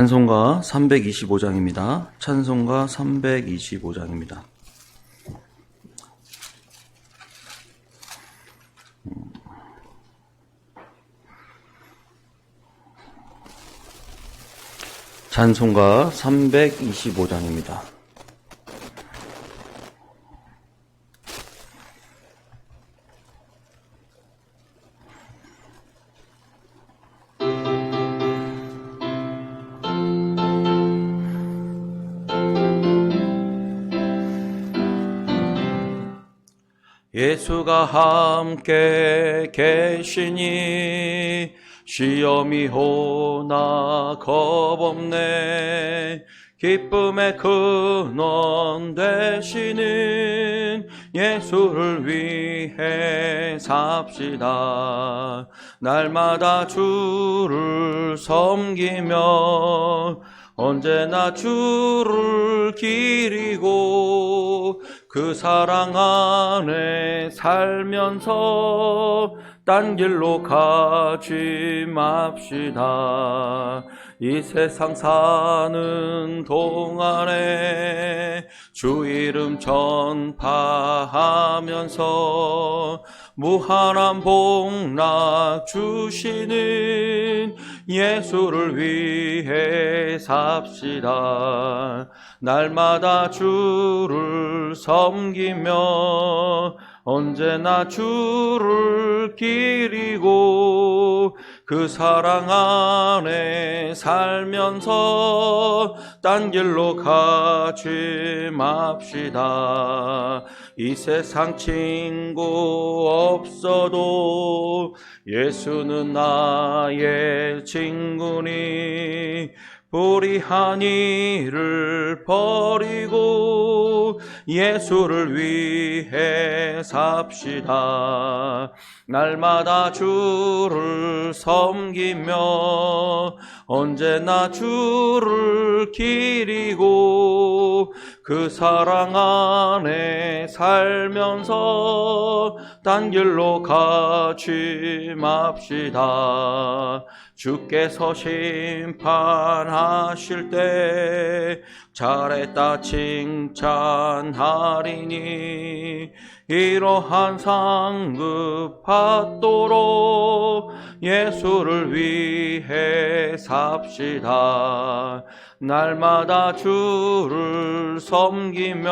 찬송가 325장입니다. 찬송가 325장입니다. 찬송가 325장입니다. 예수가 함께 계시니 시험이 오나 겁없네. 기쁨의 근원 되시는 예수를 위해 삽시다. 날마다 주를 섬기며 언제나 주를 기리고 그 사랑 안에 살면서 딴 길로 가지 맙시다. 이 세상 사는 동안에 주 이름 전파하면서 무한한 복락 주시는 예수를 위해 삽시다. 날마다 주를 섬기며 언제나 주를 기리고 그 사랑 안에 살면서 딴 길로 가지 맙시다. 이 세상 친구 없어도 예수는 나의 친구니 불의한 일을 버리고 예수를 위해 삽시다. 날마다 주를 섬기며 언제나 주를 기리고 그 사랑 안에 살면서 딴 길로 가지 맙시다. 주께서 심판하실 때 잘했다 칭찬하리니 이러한 상급 받도록 예수를 위해 삽시다. 날마다 주를 섬기며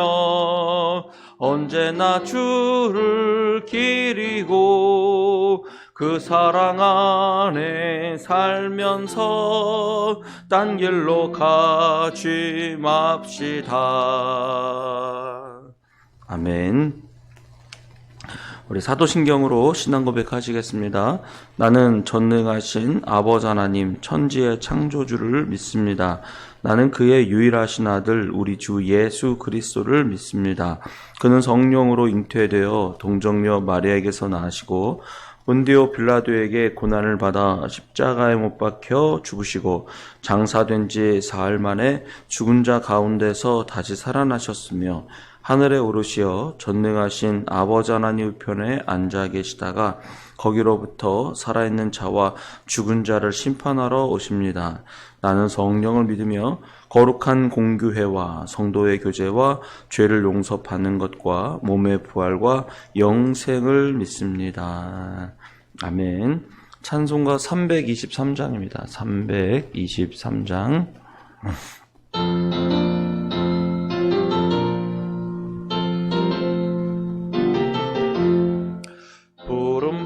언제나 주를 기리고 그 사랑 안에 살면서 딴 길로 가지 맙시다. 아멘. 우리 사도신경으로 신앙 고백하시겠습니다. 나는 전능하신 아버지 하나님 천지의 창조주를 믿습니다. 나는 그의 유일하신 아들 우리 주 예수 그리스도를 믿습니다. 그는 성령으로 잉태되어 동정녀 마리아에게서 나시고 본디오 빌라도에게 고난을 받아 십자가에 못 박혀 죽으시고 장사된 지 사흘 만에 죽은 자 가운데서 다시 살아나셨으며 하늘에 오르시어 전능하신 아버지 하나님 우편에 앉아 계시다가 거기로부터 살아있는 자와 죽은 자를 심판하러 오십니다. 나는 성령을 믿으며 거룩한 공교회와 성도의 교제와 죄를 용서받는 것과 몸의 부활과 영생을 믿습니다. 아멘. 찬송가 323장입니다. 323장.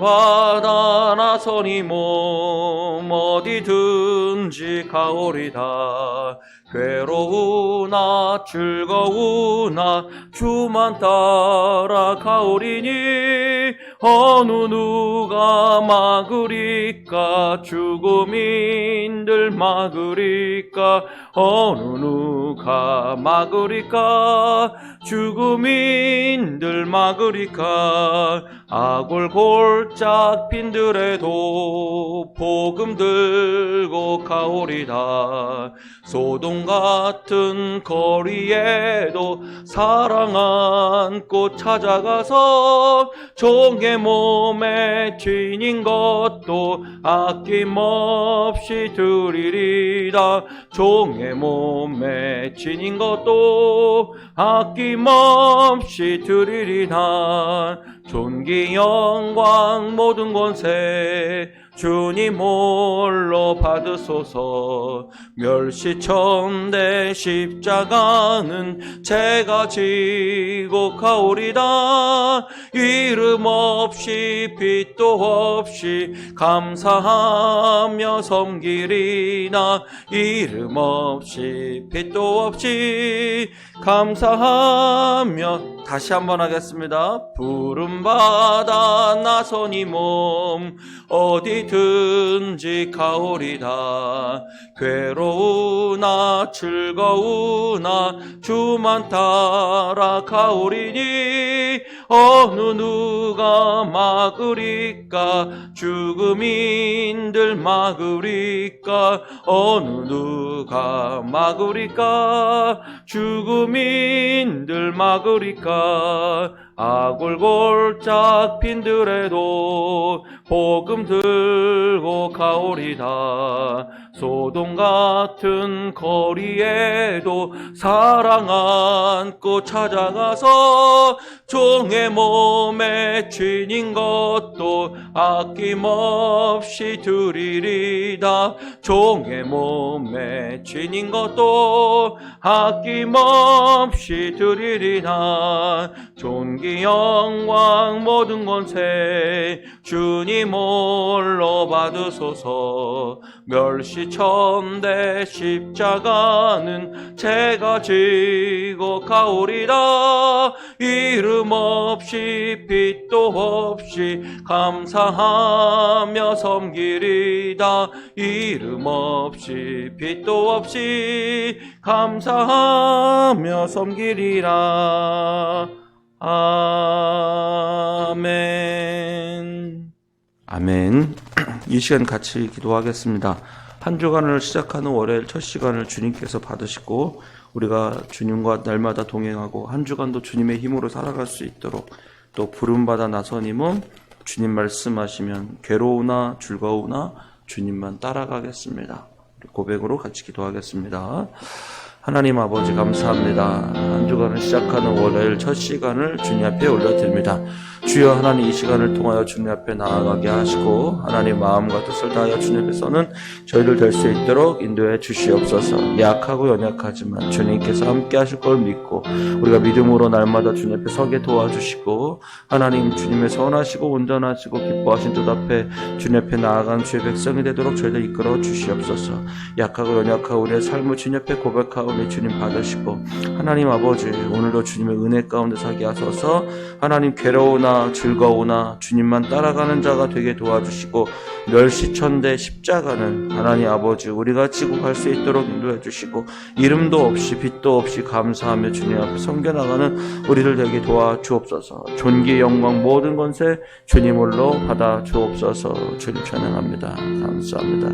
바다 나서니 몸 어디든지 가오리다. 괴로우나 즐거우나 주만 따라 가오리니 어느 누가 막으리까. 죽음인들 막으리까. 어느 누가 막으리까. 죽음인들 막으리까. 아골 골짝 빈들에도 복음 들고 가오리다. 소돔 같은 거리에도 사랑 안고 찾아가서 종의 몸에 지닌 것도 아낌없이 드리리다. 종의 몸에 지닌 것도 아낌없이 드리리다. 존귀 영광 모든 권세 주님 홀로 받으소서. 멸시천대 십자가는 제가 지고 가오리다. 이름 없이 빛도 없이 감사하며 섬기리다. 이름 없이 빛도 없이 감사하며. 다시 한번 하겠습니다. 부름받아 나선 이 몸 어디든지 가오리다. 괴로우나 즐거우나 주만 따라 가오리니 어느 누가 막으리까. 죽음인들 막으리까. 어느 누가 막으리까. 죽음인들 막으리까. 아골 골짝 빈들에도 복음 들고 가오리다. 소돔 같은 거리에도 사랑 안고 찾아가서 종의 몸에 지닌 것도 아낌없이 드리리다. 종의 몸에 지닌 것도 아낌없이 드리리다. 존귀 영광 모든 권세 주님 홀로 받으소서. 멸시천대 십자가는 제가 지고 가오리다. 이름 없이 빛도 없이 감사하며 섬기리다. 이름 없이 빛도 없이 감사하며 섬기리라. 아멘. 아멘. 이 시간 같이 기도하겠습니다. 한 주간을 시작하는 월요일 첫 시간을 주님께서 받으시고 우리가 주님과 날마다 동행하고 한 주간도 주님의 힘으로 살아갈 수 있도록, 또 부름받아 나서님은 주님 말씀하시면 괴로우나 즐거우나 주님만 따라가겠습니다. 고백으로 같이 기도하겠습니다. 하나님 아버지 감사합니다. 한 주간을 시작하는 월요일 첫 시간을 주님 앞에 올려드립니다. 주여 하나님, 이 시간을 통하여 주님 앞에 나아가게 하시고 하나님 마음과 뜻을 다하여 주님 앞에서는 저희를 될 수 있도록 인도해 주시옵소서. 약하고 연약하지만 주님께서 함께 하실 걸 믿고 우리가 믿음으로 날마다 주님 앞에 서게 도와주시고, 하나님 주님의 선하시고 온전하시고 기뻐하신 뜻 앞에 주님 앞에 나아간 주의 백성이 되도록 저희를 이끌어 주시옵소서. 약하고 연약하고 우리의 삶을 주님 앞에 고백하오니 주님 받으시고, 하나님 아버지 오늘도 주님의 은혜 가운데 서게 하소서. 하나님 괴로우나 즐거우나 주님만 따라가는 자가 되게 도와주시고, 멸시천대 십자가는 하나님 아버지 우리가 지고 갈 수 있도록 인도해 주시고, 이름도 없이 빛도 없이 감사하며 주님 앞에 섬겨나가는 우리들 되게 도와주옵소서. 존귀 영광 모든 권세 주님 홀로 받아 주옵소서. 주님 찬양합니다. 감사합니다.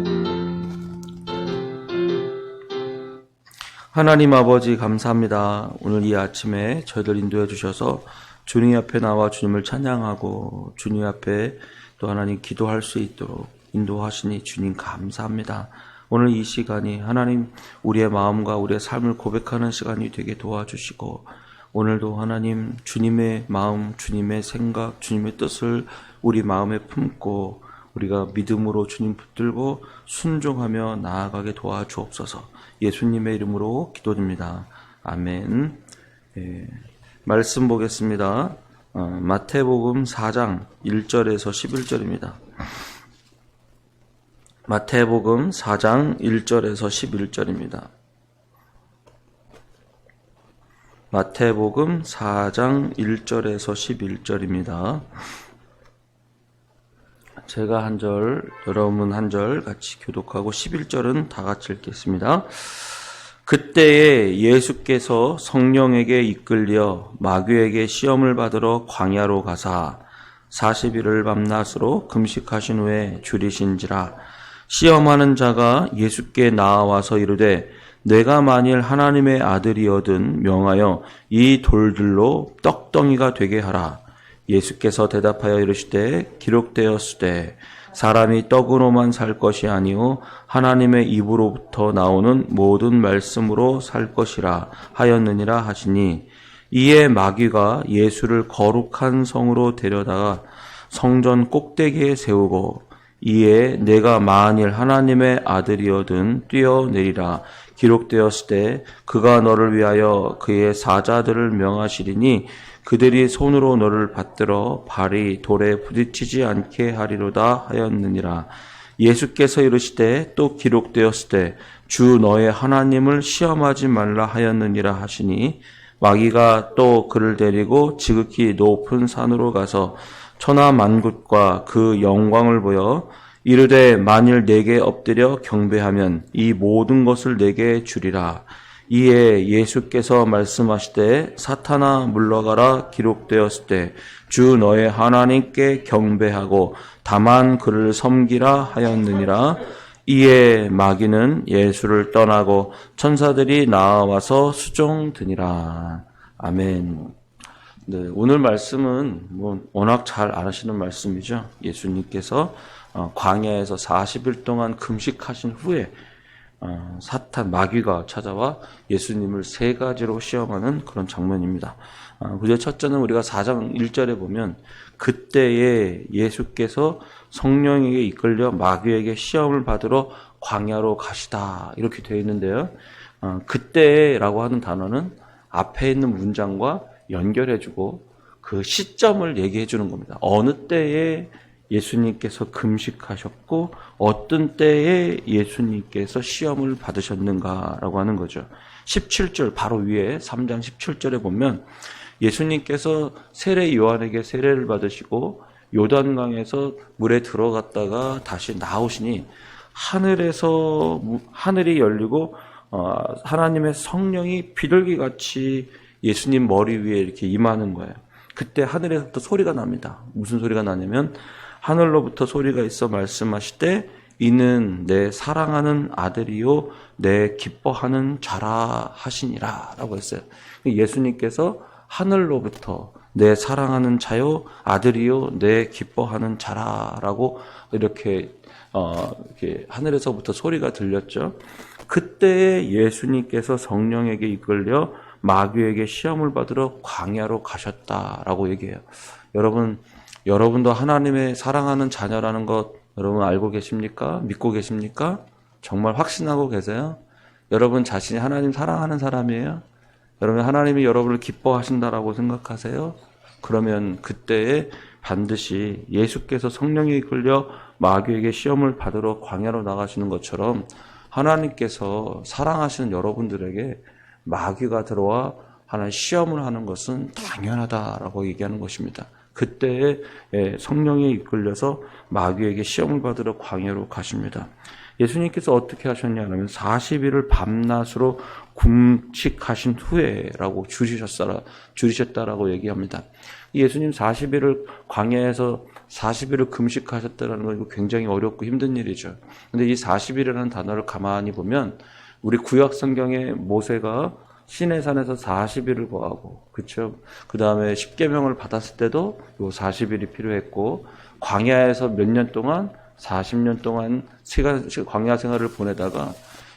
하나님 아버지 감사합니다. 오늘 이 아침에 저희들 인도해 주셔서 주님 앞에 나와 주님을 찬양하고 주님 앞에 또 하나님 기도할 수 있도록 인도하시니 주님 감사합니다. 오늘 이 시간이 하나님 우리의 마음과 우리의 삶을 고백하는 시간이 되게 도와주시고, 오늘도 하나님 주님의 마음, 주님의 생각, 주님의 뜻을 우리 마음에 품고 우리가 믿음으로 주님 붙들고 순종하며 나아가게 도와주옵소서. 예수님의 이름으로 기도드립니다. 아멘. 말씀 보겠습니다. 마태복음 4장 1절에서 11절입니다. 마태복음 4장 1절에서 11절입니다. 마태복음 4장 1절에서 11절입니다. 제가 한 절, 여러분 한 절 같이 교독하고 11절은 다 같이 읽겠습니다. 그때에 예수께서 성령에게 이끌려 마귀에게 시험을 받으러 광야로 가사 40일을 밤낮으로 금식하신 후에 줄이신지라. 시험하는 자가 예수께 나와서 이르되 내가 만일 하나님의 아들이거든 명하여 이 돌들로 떡덩이가 되게 하라. 예수께서 대답하여 이르시되 기록되었으되 사람이 떡으로만 살 것이 아니요 하나님의 입으로부터 나오는 모든 말씀으로 살 것이라 하였느니라 하시니, 이에 마귀가 예수를 거룩한 성으로 데려다가 성전 꼭대기에 세우고 이에 내가 만일 하나님의 아들이거든 뛰어내리라. 기록되었을 때 그가 너를 위하여 그의 사자들을 명하시리니 그들이 손으로 너를 받들어 발이 돌에 부딪히지 않게 하리로다 하였느니라. 예수께서 이르시되 또 기록되었을 때 주 너의 하나님을 시험하지 말라 하였느니라 하시니, 마귀가 또 그를 데리고 지극히 높은 산으로 가서 천하 만국과 그 영광을 보여 이르되 만일 내게 엎드려 경배하면 이 모든 것을 내게 주리라. 이에 예수께서 말씀하시되 사탄아 물러가라. 기록되었을 때 주 너의 하나님께 경배하고 다만 그를 섬기라 하였느니라. 이에 마귀는 예수를 떠나고 천사들이 나와서 수종드니라. 아멘. 네, 오늘 말씀은 워낙 잘 아시는 말씀이죠. 예수님께서 광야에서 40일 동안 금식하신 후에 사탄 마귀가 찾아와 예수님을 세 가지로 시험하는 그런 장면입니다. 그중에 첫째는 우리가 4장 1절에 보면 그때에 예수께서 성령에게 이끌려 마귀에게 시험을 받으러 광야로 가시다 이렇게 되어 있는데요. 그때라고 하는 단어는 앞에 있는 문장과 연결해주고 그 시점을 얘기해 주는 겁니다. 어느 때에 예수님께서 금식하셨고 어떤 때에 예수님께서 시험을 받으셨는가라고 하는 거죠. 17절 바로 위에 3장 17절에 보면 예수님께서 세례 요한에게 세례를 받으시고 요단강에서 물에 들어갔다가 다시 나오시니 하늘이 열리고 하나님의 성령이 비둘기같이 예수님 머리 위에 이렇게 임하는 거예요. 그때 하늘에서부터 소리가 납니다. 무슨 소리가 나냐면 하늘로부터 소리가 있어 말씀하시되 이는 내 사랑하는 아들이요 내 기뻐하는 자라 하시니라 라고 했어요. 예수님께서 하늘로부터 내 사랑하는 자요 아들이요 내 기뻐하는 자라라고 이렇게 하늘에서부터 소리가 들렸죠. 그때 예수님께서 성령에게 이끌려 마귀에게 시험을 받으러 광야로 가셨다라고 얘기해요. 여러분도 하나님의 사랑하는 자녀라는 것 여러분 알고 계십니까? 믿고 계십니까? 정말 확신하고 계세요? 여러분 자신이 하나님 사랑하는 사람이에요? 여러분 하나님이 여러분을 기뻐하신다라고 생각하세요? 그러면 그때에 반드시 예수께서 성령에 이끌려 마귀에게 시험을 받으러 광야로 나가시는 것처럼 하나님께서 사랑하시는 여러분들에게 마귀가 들어와 하나님 시험을 하는 것은 당연하다라고 얘기하는 것입니다. 그때에 성령에 이끌려서 마귀에게 시험을 받으러 광야로 가십니다. 예수님께서 어떻게 하셨냐면 40일을 밤낮으로 금식하신 후에라고 줄이셨다라고 얘기합니다. 예수님 40일을 광야에서 40일을 금식하셨다는 건 굉장히 어렵고 힘든 일이죠. 근데 이 40일이라는 단어를 가만히 보면 우리 구약 성경에 모세가 시내산에서 40일을 거하고, 그렇죠? 그 다음에 십계명을 받았을 때도 요 40일이 필요했고, 광야에서 몇 년 동안 40년 동안 광야 생활을 보내다가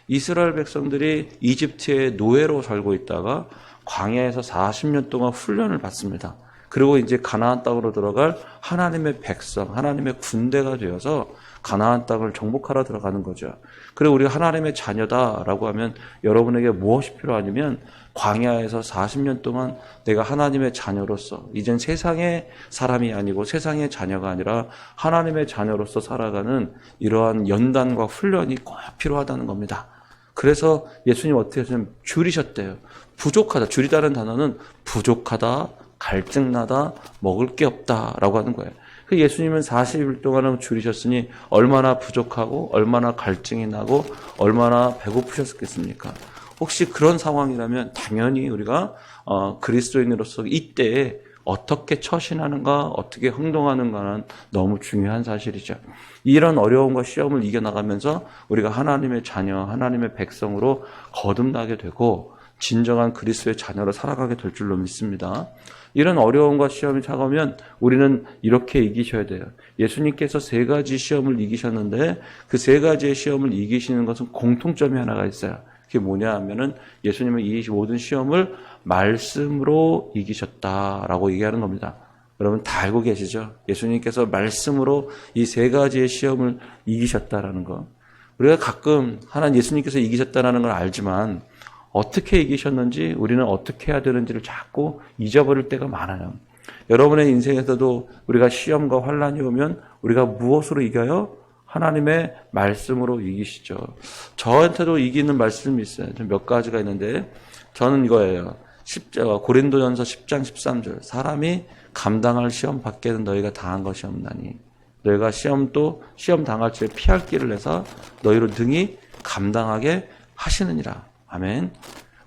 이스라엘 백성들이 이집트의 노예로 살고 있다가 광야에서 40년 동안 훈련을 받습니다. 그리고 이제 가나안 땅으로 들어갈 하나님의 백성, 하나님의 군대가 되어서 가나안 땅을 정복하러 들어가는 거죠. 그리고 우리가 하나님의 자녀다라고 하면 여러분에게 무엇이 필요하냐면 광야에서 40년 동안 내가 하나님의 자녀로서 이젠 세상의 사람이 아니고 세상의 자녀가 아니라 하나님의 자녀로서 살아가는 이러한 연단과 훈련이 꼭 필요하다는 겁니다. 그래서 예수님 어떻게 하시냐면 줄이셨대요. 부족하다. 줄이다는 단어는 부족하다, 갈증나다, 먹을 게 없다라고 하는 거예요. 예수님은 40일 동안은 줄이셨으니 얼마나 부족하고 얼마나 갈증이 나고 얼마나 배고프셨겠습니까? 혹시 그런 상황이라면 당연히 우리가 그리스도인으로서 이때에 어떻게 처신하는가, 어떻게 행동하는가는 너무 중요한 사실이죠. 이런 어려움과 시험을 이겨나가면서 우리가 하나님의 자녀, 하나님의 백성으로 거듭나게 되고 진정한 그리스도의 자녀로 살아가게 될 줄로 믿습니다. 이런 어려움과 시험이 차가우면 우리는 이렇게 이기셔야 돼요. 예수님께서 3가지 시험을 이기셨는데 그 3가지의 시험을 이기시는 것은 공통점이 하나가 있어요. 그게 뭐냐 하면은 예수님은 이 모든 시험을 말씀으로 이기셨다라고 얘기하는 겁니다. 여러분 다 알고 계시죠? 예수님께서 말씀으로 이 3가지의 시험을 이기셨다라는 거. 우리가 가끔 하나님 예수님께서 이기셨다라는 걸 알지만 어떻게 이기셨는지 우리는 어떻게 해야 되는지를 자꾸 잊어버릴 때가 많아요. 여러분의 인생에서도 우리가 시험과 환난이 오면 우리가 무엇으로 이겨요? 하나님의 말씀으로 이기시죠. 저한테도 이기는 말씀이 있어요. 몇 가지가 있는데 저는 이거예요. 고린도전서 10장 13절 사람이 감당할 시험 밖에는 너희가 당한 것이 없나니 너희가 시험 당할 때 피할 길을 내서 너희로 등이 감당하게 하시느니라. 아멘.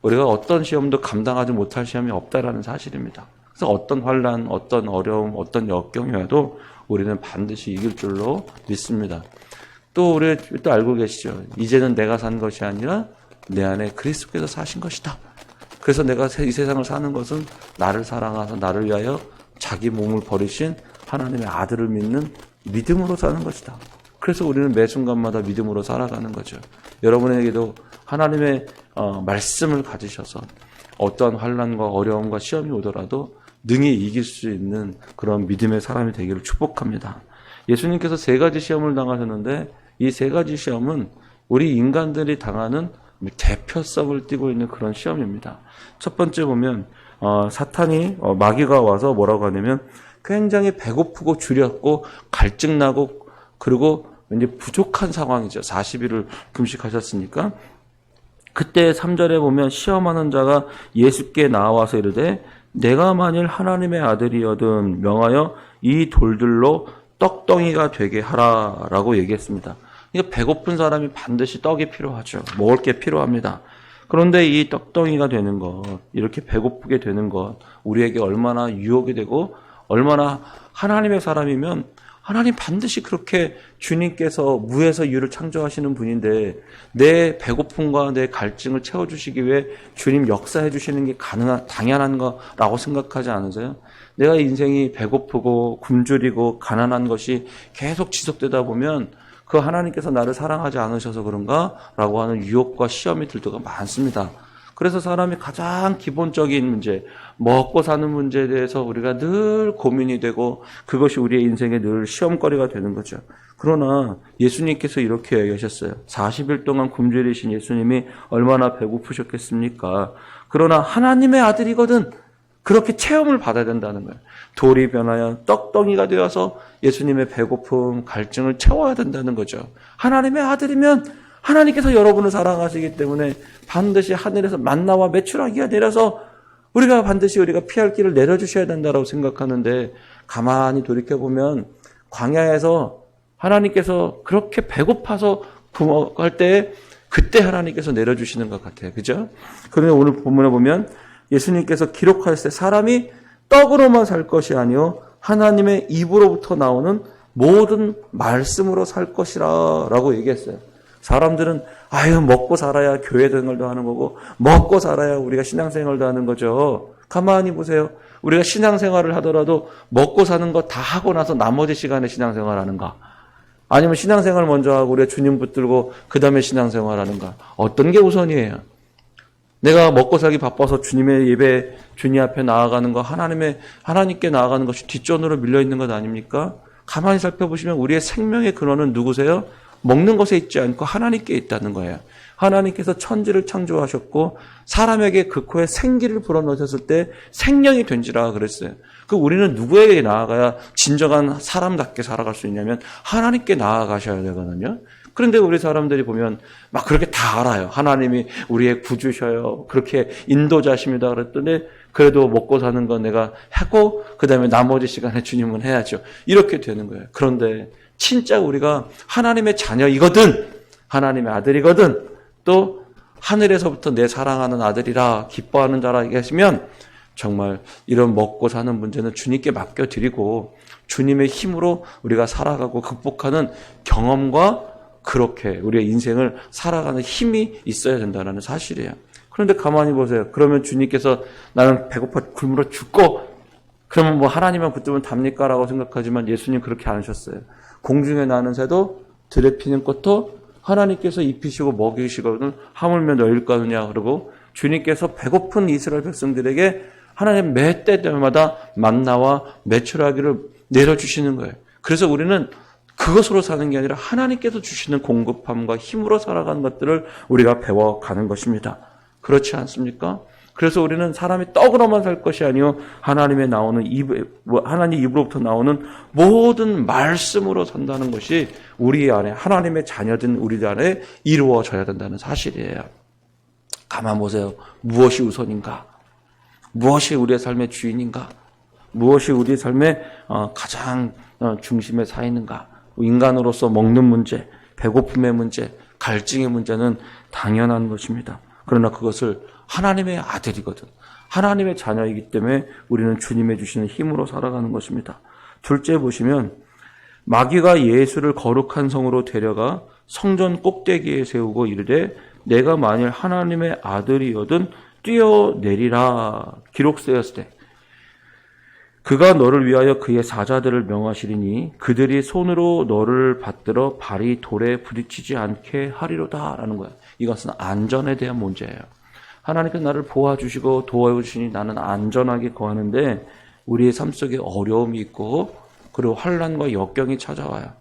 우리가 어떤 시험도 감당하지 못할 시험이 없다라는 사실입니다. 그래서 어떤 환난, 어떤 어려움, 어떤 역경이어도 우리는 반드시 이길 줄로 믿습니다. 또 우리 또 알고 계시죠? 이제는 내가 산 것이 아니라 내 안에 그리스도께서 사신 것이다. 그래서 내가 이 세상을 사는 것은 나를 사랑하사 나를 위하여 자기 몸을 버리신 하나님의 아들을 믿는 믿음으로 사는 것이다. 그래서 우리는 매 순간마다 믿음으로 살아가는 거죠. 여러분에게도 하나님의 말씀을 가지셔서 어떠한 환난과 어려움과 시험이 오더라도 능히 이길 수 있는 그런 믿음의 사람이 되기를 축복합니다. 예수님께서 3가지 시험을 당하셨는데 이 3가지 시험은 우리 인간들이 당하는 대표성을 띠고 있는 그런 시험입니다. 첫 번째 보면 사탄이 마귀가 와서 뭐라고 하냐면 굉장히 배고프고 주렸고 갈증나고 그리고 왠지 부족한 상황이죠. 40일을 금식하셨으니까. 그때 3절에 보면 시험하는 자가 예수께 나와서 이르되 내가 만일 하나님의 아들이거든 명하여 이 돌들로 떡덩이가 되게 하라라고 얘기했습니다. 그러니까 배고픈 사람이 반드시 떡이 필요하죠. 먹을 게 필요합니다. 그런데 이 떡덩이가 되는 것, 이렇게 배고프게 되는 것, 우리에게 얼마나 유혹이 되고 얼마나 하나님의 사람이면 하나님 반드시 그렇게 주님께서 무에서 유를 창조하시는 분인데 내 배고픔과 내 갈증을 채워주시기 위해 주님 역사해 주시는 게 당연한 거라고 생각하지 않으세요? 내가 인생이 배고프고 굶주리고 가난한 것이 계속 지속되다 보면 그 하나님께서 나를 사랑하지 않으셔서 그런가? 라고 하는 유혹과 시험이 들 때가 많습니다. 그래서 사람이 가장 기본적인 문제, 먹고 사는 문제에 대해서 우리가 늘 고민이 되고 그것이 우리의 인생에 늘 시험거리가 되는 거죠. 그러나 예수님께서 이렇게 얘기하셨어요. 40일 동안 굶주리신 예수님이 얼마나 배고프셨겠습니까? 그러나 하나님의 아들이거든 그렇게 체험을 받아야 된다는 거예요. 돌이 변하여 떡덩이가 되어서 예수님의 배고픔, 갈증을 채워야 된다는 거죠. 하나님의 아들이면 하나님께서 여러분을 사랑하시기 때문에 반드시 하늘에서 만나와 메추라기가 내려서 우리가 피할 길을 내려주셔야 된다고 생각하는데 가만히 돌이켜보면 광야에서 하나님께서 그렇게 배고파서 부먹할 때 그때 하나님께서 내려주시는 것 같아요. 그죠? 그런데 오늘 본문에 보면 예수님께서 기록하실 때 사람이 떡으로만 살 것이 아니요 하나님의 입으로부터 나오는 모든 말씀으로 살 것이라 라고 얘기했어요. 사람들은 먹고 살아야 교회 생활도 하는 거고 먹고 살아야 우리가 신앙생활도 하는 거죠. 가만히 보세요. 우리가 신앙생활을 하더라도 먹고 사는 거 다 하고 나서 나머지 시간에 신앙생활 하는가? 아니면 신앙생활 먼저 하고 우리가 주님 붙들고 그 다음에 신앙생활 하는가? 어떤 게 우선이에요? 내가 먹고 살기 바빠서 주님의 예배, 주님 앞에 나아가는 거, 하나님께 나아가는 것이 뒷전으로 밀려있는 것 아닙니까? 가만히 살펴보시면 우리의 생명의 근원은 누구세요? 먹는 것에 있지 않고 하나님께 있다는 거예요. 하나님께서 천지를 창조하셨고 사람에게 그 코에 생기를 불어넣으셨을 때 생명이 된지라 그랬어요. 우리는 누구에게 나아가야 진정한 사람답게 살아갈 수 있냐면 하나님께 나아가셔야 되거든요. 그런데 우리 사람들이 보면 막 그렇게 다 알아요. 하나님이 우리의 구주셔요. 그렇게 인도자십니다. 그랬더니 그래도 먹고 사는 건 내가 하고 그 다음에 나머지 시간에 주님은 해야죠. 이렇게 되는 거예요. 그런데 진짜 우리가 하나님의 자녀이거든, 하나님의 아들이거든, 또 하늘에서부터 내 사랑하는 아들이라 기뻐하는 자라 계시면 정말 이런 먹고 사는 문제는 주님께 맡겨드리고 주님의 힘으로 우리가 살아가고 극복하는 경험과 그렇게 우리의 인생을 살아가는 힘이 있어야 된다는 사실이에요. 그런데 가만히 보세요. 그러면 주님께서 나는 배고파 굶으러 죽고 그러면 뭐 하나님만 붙들면 답니까? 라고 생각하지만 예수님 그렇게 안 하셨어요. 공중에 나는 새도 들에 피는 꽃도 하나님께서 입히시고 먹이시거든 하물며 너희일까느냐. 그러고 주님께서 배고픈 이스라엘 백성들에게 하나님 매 때마다 만나와 메추라기를 내려주시는 거예요. 그래서 우리는 그것으로 사는 게 아니라 하나님께서 주시는 공급함과 힘으로 살아가는 것들을 우리가 배워가는 것입니다. 그렇지 않습니까? 그래서 우리는 사람이 떡으로만 살 것이 아니요 하나님 입으로부터 나오는 모든 말씀으로 산다는 것이 우리 안에 하나님의 자녀된 우리 안에 이루어져야 된다는 사실이에요. 가만 보세요. 무엇이 우선인가? 무엇이 우리의 삶의 주인인가? 무엇이 우리 삶의 가장 중심에 서 있는가? 인간으로서 먹는 문제, 배고픔의 문제, 갈증의 문제는 당연한 것입니다. 그러나 그것을 하나님의 아들이거든. 하나님의 자녀이기 때문에 우리는 주님의 주시는 힘으로 살아가는 것입니다. 둘째 보시면 마귀가 예수를 거룩한 성으로 데려가 성전 꼭대기에 세우고 이르되 내가 만일 하나님의 아들이거든 뛰어내리라 기록되었을 때 그가 너를 위하여 그의 사자들을 명하시리니 그들이 손으로 너를 받들어 발이 돌에 부딪히지 않게 하리로다 라는 거야. 이것은 안전에 대한 문제예요. 하나님께서 나를 보호해주시고 도와주시니 나는 안전하게 거하는데 우리의 삶 속에 어려움이 있고 그리고 환난과 역경이 찾아와요.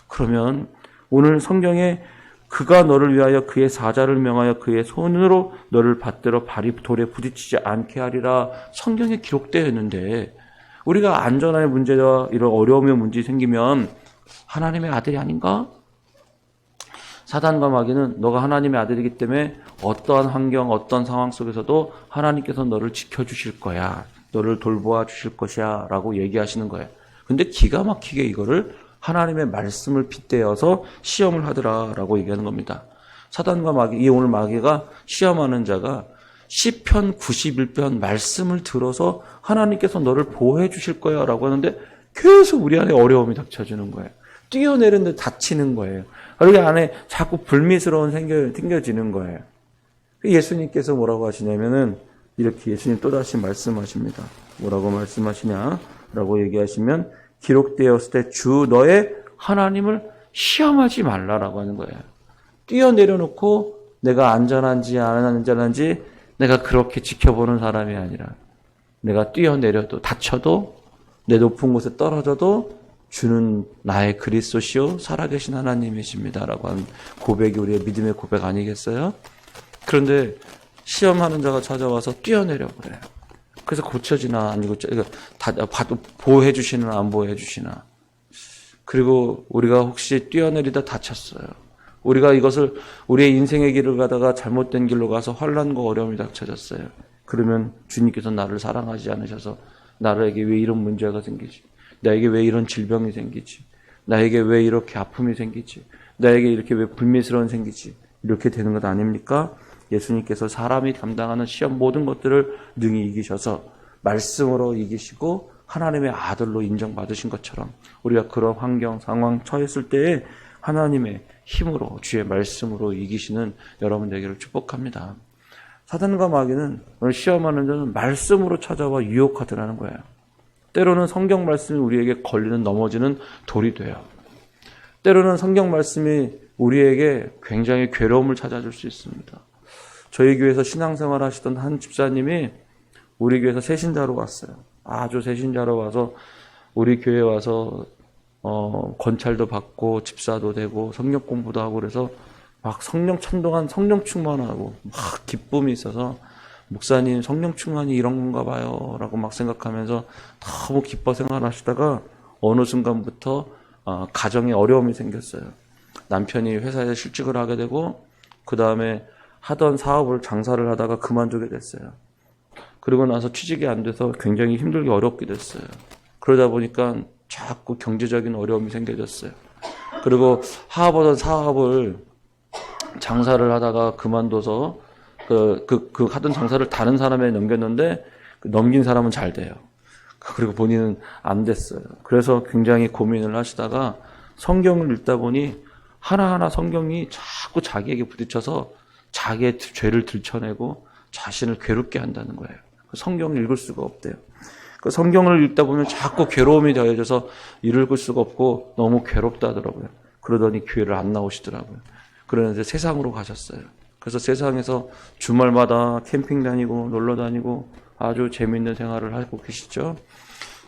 그러면 오늘 성경에 그가 너를 위하여 그의 사자를 명하여 그의 손으로 너를 받들어 발이 돌에 부딪히지 않게 하리라 성경에 기록되어 있는데 우리가 안전의 문제와 이런 어려움의 문제 생기면 하나님의 아들이 아닌가? 사단과 마귀는 너가 하나님의 아들이기 때문에 어떠한 환경, 어떤 상황 속에서도 하나님께서 너를 지켜주실 거야. 너를 돌보아 주실 것이야 라고 얘기하시는 거예요. 근데 기가 막히게 이거를 하나님의 말씀을 빗대어서 시험을 하더라라고 얘기하는 겁니다. 사단과 마귀, 오늘 마귀가 시험하는 자가 시편 91편 말씀을 들어서 하나님께서 너를 보호해 주실 거야 라고 하는데 계속 우리 안에 어려움이 닥쳐지는 거예요. 뛰어내리는데 다치는 거예요. 우리 안에 자꾸 불미스러운 생겨지는 거예요. 예수님께서 뭐라고 하시냐면은 이렇게 예수님 또다시 말씀하십니다. 뭐라고 말씀하시냐 라고 얘기하시면 기록되었을 때 주 너의 하나님을 시험하지 말라라고 하는 거예요. 뛰어내려놓고 내가 안전한지 안 안전한지 내가 그렇게 지켜보는 사람이 아니라 내가 뛰어내려도 다쳐도 내 높은 곳에 떨어져도 주는 나의 그리스도시요 살아계신 하나님이십니다라고 하는 고백이 우리의 믿음의 고백 아니겠어요? 그런데 시험하는 자가 찾아와서 뛰어내려 버려요. 그래서 고쳐지나 안 고쳐지나 봐도 보호해 주시나 안 보호해 주시나. 그리고 우리가 혹시 뛰어내리다 다쳤어요. 우리가 이것을 우리의 인생의 길을 가다가 잘못된 길로 가서 환난과 어려움이 닥쳐졌어요. 그러면 주님께서 나를 사랑하지 않으셔서 나에게 왜 이런 문제가 생기지? 나에게 왜 이런 질병이 생기지? 나에게 왜 이렇게 아픔이 생기지? 나에게 이렇게 왜 불미스러운 생기지? 이렇게 되는 것 아닙니까? 예수님께서 사람이 감당하는 시험 모든 것들을 능히 이기셔서 말씀으로 이기시고 하나님의 아들로 인정받으신 것처럼 우리가 그런 환경, 상황 처했을 때에 하나님의 힘으로 주의 말씀으로 이기시는 여러분 되기를 축복합니다. 사단과 마귀는 오늘 시험하는 자는 말씀으로 찾아와 유혹하더라는 거예요. 때로는 성경 말씀이 우리에게 걸리는 넘어지는 돌이 돼요. 때로는 성경 말씀이 우리에게 굉장히 괴로움을 찾아줄 수 있습니다. 저희 교회에서 신앙생활 하시던 한 집사님이 우리 교회에서 새신자로 왔어요. 아주 새신자로 와서 우리 교회에 와서 권찰도 받고 집사도 되고 성경 공부도 하고 그래서 막 성령 찬동한 성령 충만하고 막 기쁨이 있어서 목사님 성령 충만이 이런 건가 봐요 라고 막 생각하면서 너무 기뻐 생활하시다가 어느 순간부터 가정에 어려움이 생겼어요. 남편이 회사에 실직을 하게 되고 그 다음에 하던 사업을 장사를 하다가 그만두게 됐어요. 그리고 나서 취직이 안 돼서 굉장히 힘들게 어렵게 됐어요. 그러다 보니까 자꾸 경제적인 어려움이 생겨졌어요. 그리고 하던 사업을 장사를 하다가 그만둬서 그 하던 장사를 다른 사람에 넘겼는데 넘긴 사람은 잘 돼요. 그리고 본인은 안 됐어요. 그래서 굉장히 고민을 하시다가 성경을 읽다 보니 하나하나 성경이 자꾸 자기에게 부딪혀서 자기의 죄를 들춰내고 자신을 괴롭게 한다는 거예요. 성경을 읽을 수가 없대요. 그 성경을 읽다 보면 자꾸 괴로움이 더해져서 읽을 수가 없고 너무 괴롭다더라고요. 그러더니 교회를 안 나오시더라고요. 그러는데 세상으로 가셨어요. 그래서 세상에서 주말마다 캠핑 다니고 놀러 다니고 아주 재미있는 생활을 하고 계시죠.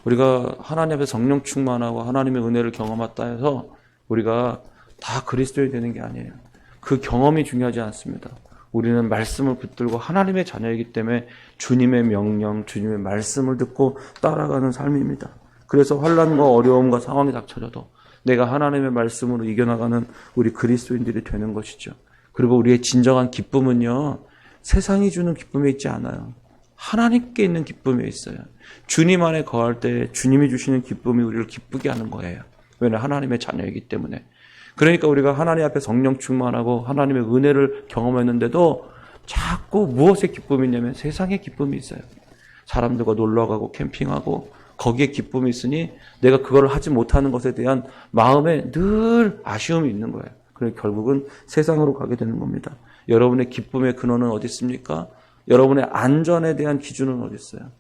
우리가 하나님 앞에 성령 충만하고 하나님의 은혜를 경험했다 해서 우리가 다 그리스도인이 되는 게 아니에요. 그 경험이 중요하지 않습니다. 우리는 말씀을 붙들고 하나님의 자녀이기 때문에 주님의 명령, 주님의 말씀을 듣고 따라가는 삶입니다. 그래서 환난과 어려움과 상황이 닥쳐져도 내가 하나님의 말씀으로 이겨나가는 우리 그리스도인들이 되는 것이죠. 그리고 우리의 진정한 기쁨은요, 세상이 주는 기쁨에 있지 않아요. 하나님께 있는 기쁨에 있어요. 주님 안에 거할 때 주님이 주시는 기쁨이 우리를 기쁘게 하는 거예요. 왜냐하면 하나님의 자녀이기 때문에. 그러니까 우리가 하나님 앞에 성령 충만하고 하나님의 은혜를 경험했는데도 자꾸 무엇의 기쁨이 있냐면 세상의 기쁨이 있어요. 사람들과 놀러가고 캠핑하고 거기에 기쁨이 있으니 내가 그걸 하지 못하는 것에 대한 마음에 늘 아쉬움이 있는 거예요. 그래서 결국은 세상으로 가게 되는 겁니다. 여러분의 기쁨의 근원은 어디 있습니까? 여러분의 안전에 대한 기준은 어디 있어요?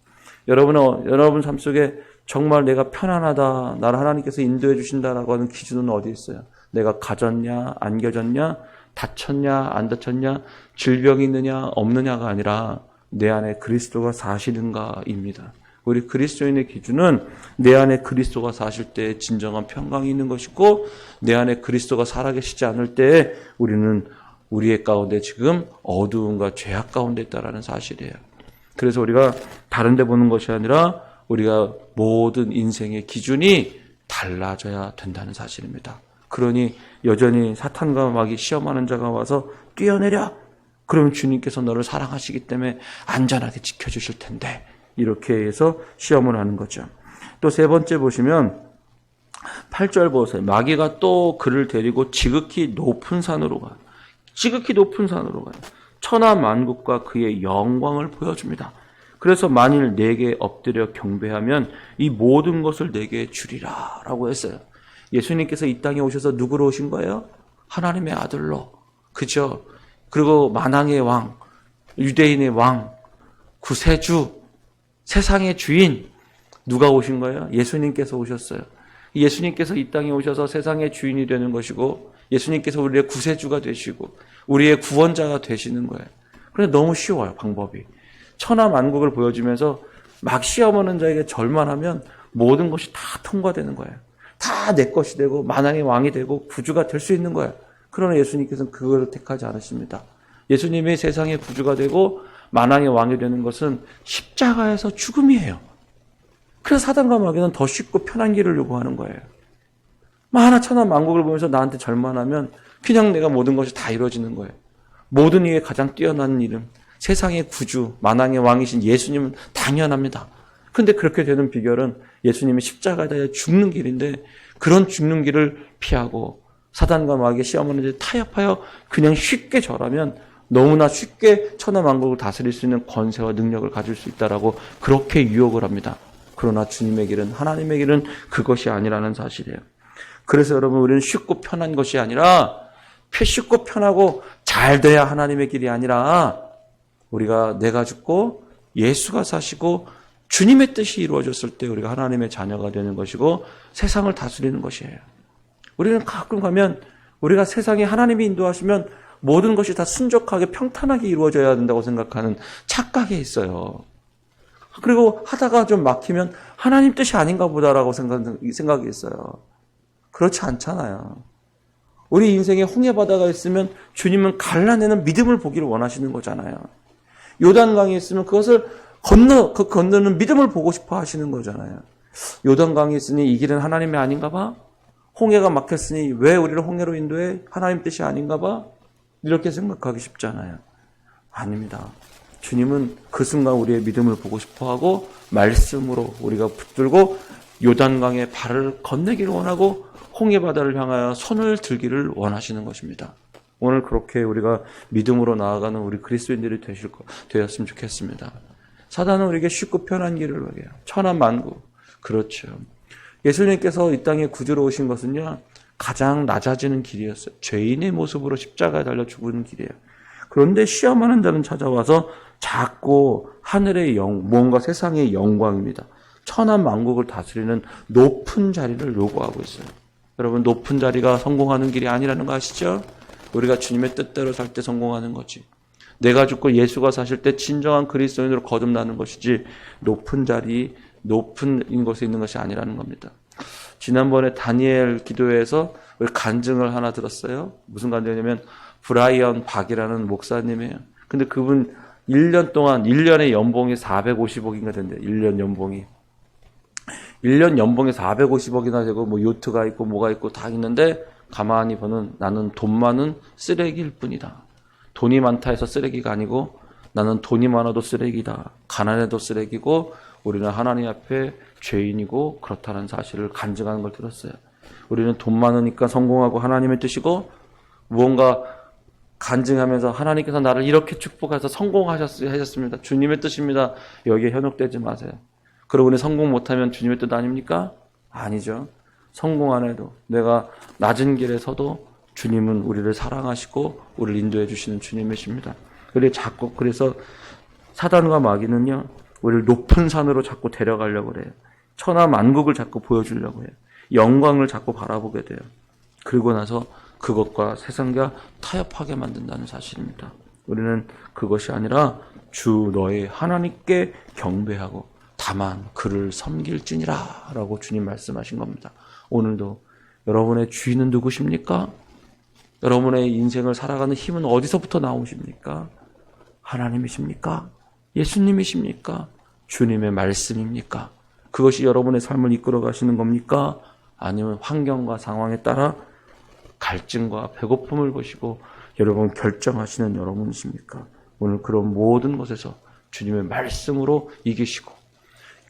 여러분 삶 속에 정말 내가 편안하다, 나를 하나님께서 인도해 주신다라고 하는 기준은 어디 있어요? 내가 가졌냐, 안 가졌냐, 다쳤냐, 안 다쳤냐, 질병이 있느냐, 없느냐가 아니라 내 안에 그리스도가 사시는가입니다. 우리 그리스도인의 기준은 내 안에 그리스도가 사실 때 진정한 평강이 있는 것이고 내 안에 그리스도가 살아계시지 않을 때 우리는 우리의 가운데 지금 어두움과 죄악 가운데 있다는 사실이에요. 그래서 우리가 다른 데 보는 것이 아니라 우리가 모든 인생의 기준이 달라져야 된다는 사실입니다. 그러니 여전히 사탄과 마귀 시험하는 자가 와서 뛰어내려. 그러면 주님께서 너를 사랑하시기 때문에 안전하게 지켜주실 텐데 이렇게 해서 시험을 하는 거죠. 또 세 번째 보시면 8절 보세요. 마귀가 또 그를 데리고 지극히 높은 산으로 가요. 지극히 높은 산으로 가요. 천하 만국과 그의 영광을 보여줍니다. 그래서 만일 내게 엎드려 경배하면 이 모든 것을 내게 주리라 라고 했어요. 예수님께서 이 땅에 오셔서 누구로 오신 거예요? 하나님의 아들로. 그죠? 그리고 만왕의 왕, 유대인의 왕, 구세주, 세상의 주인. 누가 오신 거예요? 예수님께서 오셨어요. 예수님께서 이 땅에 오셔서 세상의 주인이 되는 것이고 예수님께서 우리의 구세주가 되시고 우리의 구원자가 되시는 거예요. 그런데 너무 쉬워요, 방법이. 천하 만국을 보여주면서 막 시험하는 자에게 절만하면 모든 것이 다 통과되는 거예요. 다 내 것이 되고 만왕의 왕이 되고 구주가 될 수 있는 거예요. 그러나 예수님께서는 그거를 택하지 않으십니다. 예수님이 세상의 구주가 되고 만왕의 왕이 되는 것은 십자가에서 죽음이에요. 그래서 사단과 마귀는 더 쉽고 편한 길을 요구하는 거예요. 만화 천하 만국을 보면서 나한테 절만하면 그냥 내가 모든 것이 다 이루어지는 거예요. 모든 이에 가장 뛰어난 이름, 세상의 구주, 만왕의 왕이신 예수님은 당연합니다. 그런데 그렇게 되는 비결은 예수님이 십자가에 죽는 길인데 그런 죽는 길을 피하고 사단과 마귀의 시험하는 데 타협하여 그냥 쉽게 절하면 너무나 쉽게 천하 만국을 다스릴 수 있는 권세와 능력을 가질 수 있다라고 그렇게 유혹을 합니다. 그러나 주님의 길은, 하나님의 길은 그것이 아니라는 사실이에요. 그래서 여러분, 우리는 쉽고 편한 것이 아니라 쉽고 편하고 잘 돼야 하나님의 길이 아니라 우리가 내가 죽고 예수가 사시고 주님의 뜻이 이루어졌을 때 우리가 하나님의 자녀가 되는 것이고 세상을 다스리는 것이에요. 우리는 가끔 가면 우리가 세상에 하나님이 인도하시면 모든 것이 다 순적하게 평탄하게 이루어져야 된다고 생각하는 착각에 있어요. 그리고 하다가 좀 막히면 하나님 뜻이 아닌가 보다라고 생각이 있어요. 그렇지 않잖아요. 우리 인생에 홍해바다가 있으면 주님은 갈라내는 믿음을 보기를 원하시는 거잖아요. 요단강이 있으면 그것을 건너는 믿음을 보고 싶어 하시는 거잖아요. 요단강이 있으니 이 길은 하나님의 아닌가 봐? 홍해가 막혔으니 왜 우리를 홍해로 인도해? 하나님 뜻이 아닌가 봐? 이렇게 생각하기 쉽잖아요. 아닙니다. 주님은 그 순간 우리의 믿음을 보고 싶어하고 말씀으로 우리가 붙들고 요단강에 발을 건네기를 원하고 홍해바다를 향하여 손을 들기를 원하시는 것입니다. 오늘 그렇게 우리가 믿음으로 나아가는 우리 그리스도인들이 되었으면 좋겠습니다. 사단은 우리에게 쉽고 편한 길을 말해요. 천하만국. 그렇죠. 예수님께서 이 땅에 구주로 오신 것은요, 가장 낮아지는 길이었어요. 죄인의 모습으로 십자가에 달려 죽는 길이에요. 그런데 시험하는 자는 찾아와서 작고 하늘의 뭔가 세상의 영광입니다. 천하만국을 다스리는 높은 자리를 요구하고 있어요. 여러분, 높은 자리가 성공하는 길이 아니라는 거 아시죠? 우리가 주님의 뜻대로 살 때 성공하는 거지. 내가 죽고 예수가 사실 때 진정한 그리스도인으로 거듭나는 것이지, 높은 자리, 높은 곳에 있는 것이 아니라는 겁니다. 지난번에 다니엘 기도회에서 우리 간증을 하나 들었어요. 무슨 간증이냐면 브라이언 박이라는 목사님이에요. 근데 그분 1년 동안 1년의 연봉이 450억인가 된대요. 1년 연봉이. 1년 연봉이 450억이나 되고 뭐 요트가 있고 뭐가 있고 다 있는데 가만히 보는 나는 돈 많은 쓰레기일 뿐이다. 돈이 많다 해서 쓰레기가 아니고 나는 돈이 많아도 쓰레기다. 가난해도 쓰레기고 우리는 하나님 앞에 죄인이고 그렇다는 사실을 간증하는 걸 들었어요. 우리는 돈 많으니까 성공하고 하나님의 뜻이고 무언가 간증하면서 하나님께서 나를 이렇게 축복해서 성공하셨습니다. 주님의 뜻입니다. 여기에 현혹되지 마세요. 그러고 우리 성공 못하면 주님의 뜻 아닙니까? 아니죠. 성공 안 해도 내가 낮은 길에 서도 주님은 우리를 사랑하시고 우리를 인도해 주시는 주님이십니다. 그래서 사단과 마귀는요, 우리를 높은 산으로 자꾸 데려가려고 그래요. 천하만국을 자꾸 보여주려고 해요. 영광을 자꾸 바라보게 돼요. 그리고 나서 그것과 세상과 타협하게 만든다는 사실입니다. 우리는 그것이 아니라 주 너의 하나님께 경배하고 다만 그를 섬길지니라 라고 주님 말씀하신 겁니다. 오늘도 여러분의 주인은 누구십니까? 여러분의 인생을 살아가는 힘은 어디서부터 나오십니까? 하나님이십니까? 예수님이십니까? 주님의 말씀입니까? 그것이 여러분의 삶을 이끌어 가시는 겁니까? 아니면 환경과 상황에 따라 갈증과 배고픔을 보시고 여러분 결정하시는 여러분이십니까? 오늘 그런 모든 것에서 주님의 말씀으로 이기시고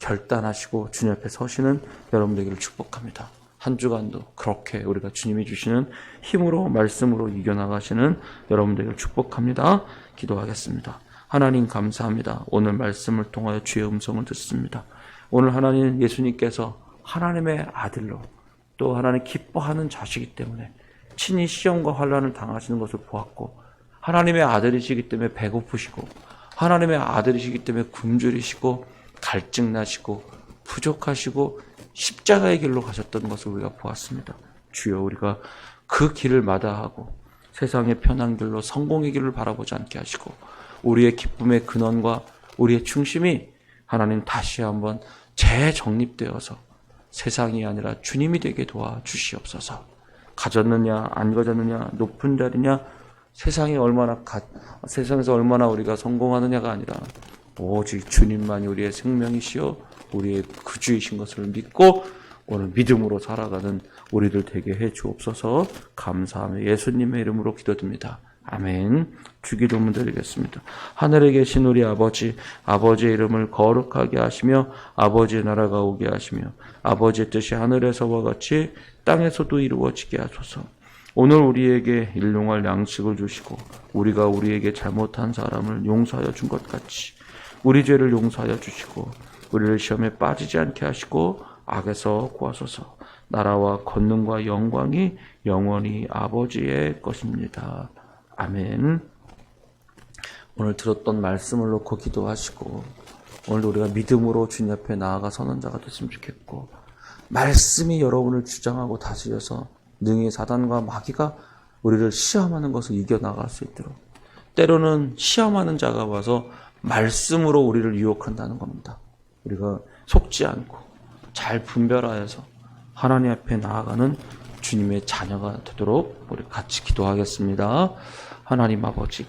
결단하시고 주님 앞에 서시는 여러분 되기를 축복합니다. 한 주간도 그렇게 우리가 주님이 주시는 힘으로 말씀으로 이겨나가시는 여러분 되기를 축복합니다. 기도하겠습니다. 하나님 감사합니다. 오늘 말씀을 통하여 주의 음성을 듣습니다. 오늘 하나님 예수님께서 하나님의 아들로 또 하나님 기뻐하는 자시기 때문에 친히 시험과 환난을 당하시는 것을 보았고 하나님의 아들이시기 때문에 배고프시고 하나님의 아들이시기 때문에 굶주리시고 갈증나시고 부족하시고 십자가의 길로 가셨던 것을 우리가 보았습니다. 주여 우리가 그 길을 마다하고 세상의 편한 길로 성공의 길을 바라보지 않게 하시고 우리의 기쁨의 근원과 우리의 중심이 하나님 다시 한번 재정립되어서 세상이 아니라 주님이 되게 도와주시옵소서. 가졌느냐 안 가졌느냐 높은 자리냐 세상에서 얼마나 우리가 성공하느냐가 아니라 오직 주님만이 우리의 생명이시요 우리의 구주이신 것을 믿고 오늘 믿음으로 살아가는 우리들 되게 해 주옵소서. 감사하며 예수님의 이름으로 기도드립니다. 아멘. 주기도문 드리겠습니다. 하늘에 계신 우리 아버지, 아버지의 이름을 거룩하게 하시며 아버지의 나라가 오게 하시며 아버지의 뜻이 하늘에서와 같이 땅에서도 이루어지게 하소서. 오늘 우리에게 일용할 양식을 주시고 우리가 우리에게 잘못한 사람을 용서하여 준 것 같이 우리 죄를 용서하여 주시고 우리를 시험에 빠지지 않게 하시고 악에서 구하소서. 나라와 권능과 영광이 영원히 아버지의 것입니다. 아멘. 오늘 들었던 말씀을 놓고 기도하시고 오늘도 우리가 믿음으로 주님 앞에 나아가 서는 자가 됐으면 좋겠고 말씀이 여러분을 주장하고 다스려서 능히 사단과 마귀가 우리를 시험하는 것을 이겨나갈 수 있도록 때로는 시험하는 자가 와서 말씀으로 우리를 유혹한다는 겁니다. 우리가 속지 않고 잘 분별하여서 하나님 앞에 나아가는 주님의 자녀가 되도록 우리 같이 기도하겠습니다. 하나님 아버지